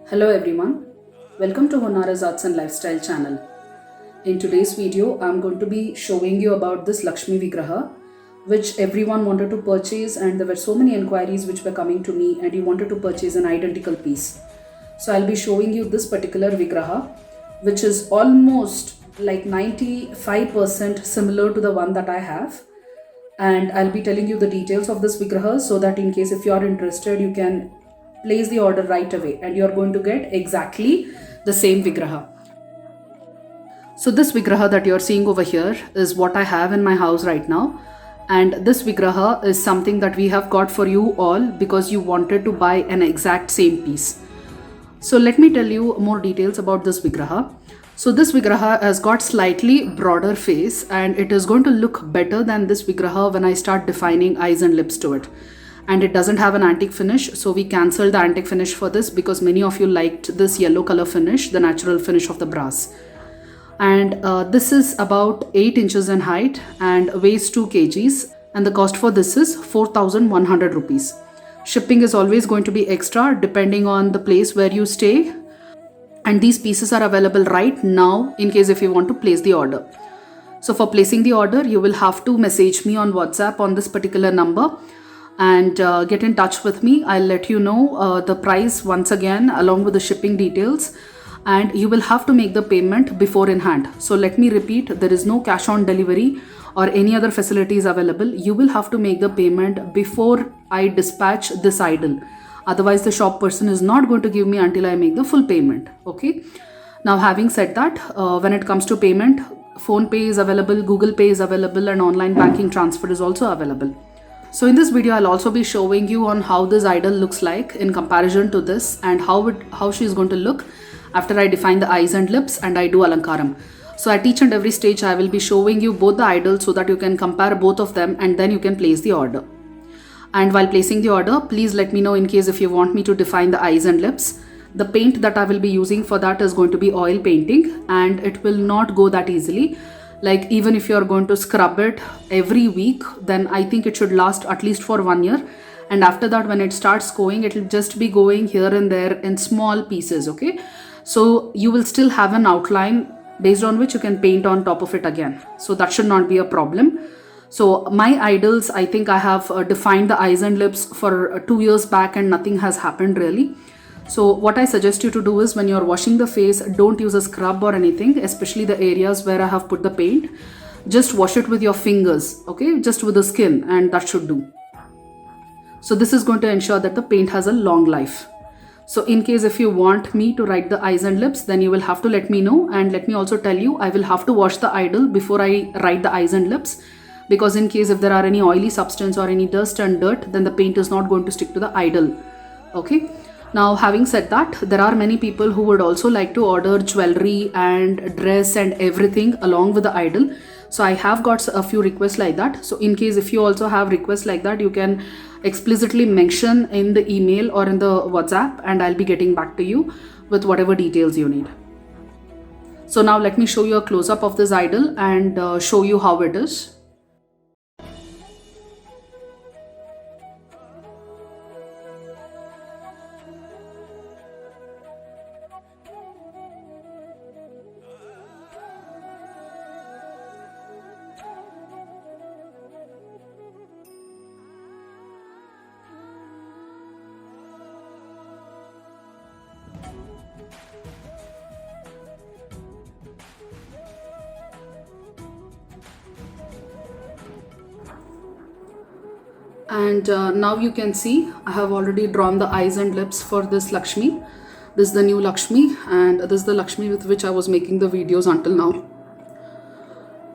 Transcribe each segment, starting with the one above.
Hello everyone, welcome to Honara's Arts and Lifestyle channel. In today's video, I'm going to be showing you about this Lakshmi Vigraha, which everyone wanted to purchase, and there were so many inquiries which were coming to me and you wanted to purchase an identical piece. So I'll be showing you this particular Vigraha, which is almost like 95% similar to the one that I have. And I'll be telling you the details of this Vigraha so that in case if you're interested, you can place the order right away and you're going to get exactly the same Vigraha. So this Vigraha that you're seeing over here is what I have in my house right now. And this Vigraha is something that we have got for you all because you wanted to buy an exact same piece. So let me tell you more details about this Vigraha. So this Vigraha has got slightly broader face and it is going to look better than this Vigraha when I start defining eyes and lips to it. And it doesn't have an antique finish, so we cancelled the antique finish for this because many of you liked this yellow color finish, the natural finish of the brass. And this is about 8 inches in height and weighs 2 kgs, and the cost for this is 4,100 rupees. Shipping is always going to be extra depending on the place where you stay, and these pieces are available right now in case if you want to place the order. So for placing the order, you will have to message me on WhatsApp on this particular number and get in touch with me. I'll let you know the price once again along with the shipping details, and you will have to make the payment before in hand. So let me repeat, there is no cash on delivery or any other facilities available. You will have to make the payment before I dispatch this idol. Otherwise the shop person is not going to give me until I make the full payment. Okay. Now having said that, when it comes to payment, Phone Pay is available, Google Pay is available, and online banking transfer is also available. So in this video, I'll also be showing you on how this idol looks like in comparison to this, and how she is going to look after I define the eyes and lips and I do alankaram. So at each and every stage, I will be showing you both the idols so that you can compare both of them and then you can place the order. And while placing the order, please let me know in case if you want me to define the eyes and lips. The paint that I will be using for that is going to be oil painting, and it will not go that easily. Like even if you're going to scrub it every week, then I think it should last at least for 1 year. And after that, when it starts going, it will just be going here and there in small pieces. Okay. So you will still have an outline based on which you can paint on top of it again. So that should not be a problem. So my idols, I think I have defined the eyes and lips for 2 years back and nothing has happened really. So what I suggest you to do is when you're washing the face, don't use a scrub or anything, especially the areas where I have put the paint. Just wash it with your fingers, okay? Just with the skin, and that should do. So this is going to ensure that the paint has a long life. So in case if you want me to write the eyes and lips, then you will have to let me know, and let me also tell you, I will have to wash the idol before I write the eyes and lips, because in case if there are any oily substance or any dust and dirt, then the paint is not going to stick to the idol, okay? Now, having said that, there are many people who would also like to order jewelry and dress and everything along with the idol. So I have got a few requests like that. So in case if you also have requests like that, you can explicitly mention in the email or in the WhatsApp, and I'll be getting back to you with whatever details you need. So now let me show you a close-up of this idol and show you how it is. And now you can see I have already drawn the eyes and lips for this Lakshmi. This is the new Lakshmi, and this is the Lakshmi with which I was making the videos until now.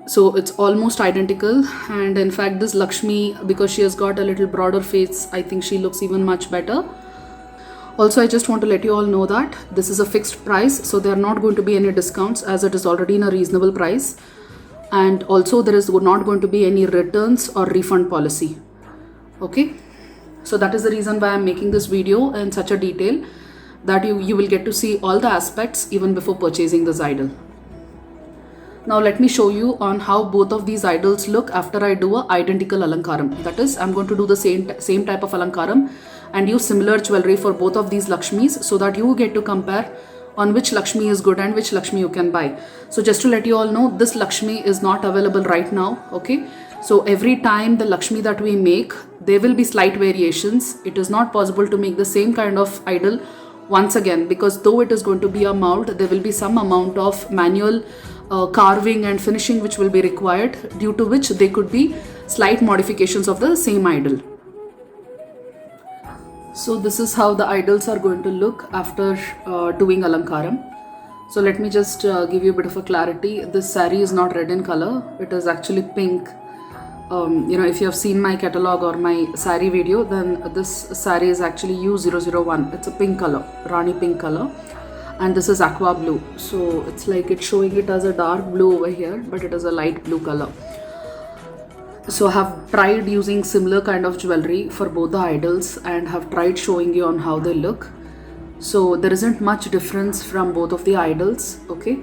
So it's almost identical, and in fact this Lakshmi, because she has got a little broader face, I think she looks even much better. Also, I just want to let you all know that this is a fixed price, so there are not going to be any discounts as it is already in a reasonable price. And also there is not going to be any returns or refund policy. Okay, so that is the reason why I'm making this video in such a detail, that you will get to see all the aspects even before purchasing this idol. Now let me show you on how both of these idols look after I do a identical alankaram. That is, I'm going to do the same type of alankaram and use similar jewelry for both of these Lakshmis, so that you get to compare on which Lakshmi is good and which Lakshmi you can buy. So just to let you all know, this Lakshmi is not available right now, okay? So every time the Lakshmi that we make, there will be slight variations. It is not possible to make the same kind of idol once again, because though it is going to be a mold, there will be some amount of manual carving and finishing which will be required, due to which there could be slight modifications of the same idol. So this is how the idols are going to look after doing alankaram. So let me just give you a bit of a clarity. This saree is not red in color, it is actually pink. If you have seen my catalog or my saree video, then this saree is actually U001. It's a pink color, Rani pink color, and this is aqua blue. So it's like it's showing it as a dark blue over here, but it is a light blue color. So I have tried using similar kind of jewelry for both the idols and have tried showing you on how they look. So there isn't much difference from both of the idols, okay?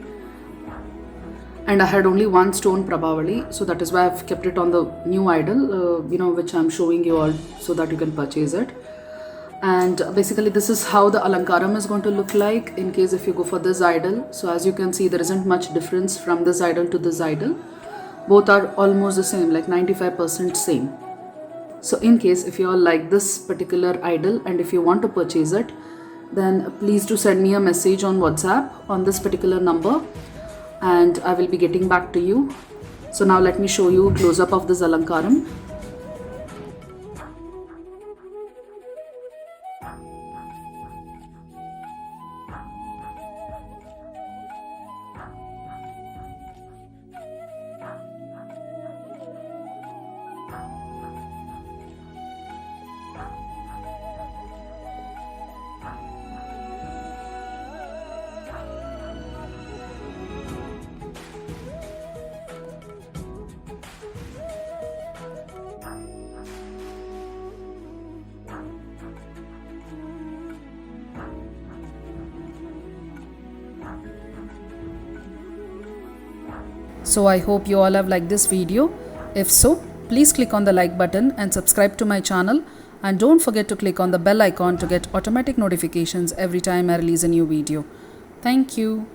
And I had only one stone Prabhavali, so that is why I've kept it on the new idol, which I'm showing you all so that you can purchase it. And basically this is how the alankaram is going to look like in case if you go for this idol. So as you can see, there isn't much difference from this idol to this idol. Both are almost the same, like 95% same. So in case if you all like this particular idol and if you want to purchase it, then please do send me a message on WhatsApp on this particular number, and I will be getting back to you. So now let me show you a close-up of this alankaram. So I hope you all have liked this video. If so, please click on the like button and subscribe to my channel, and don't forget to click on the bell icon to get automatic notifications every time I release a new video. Thank you.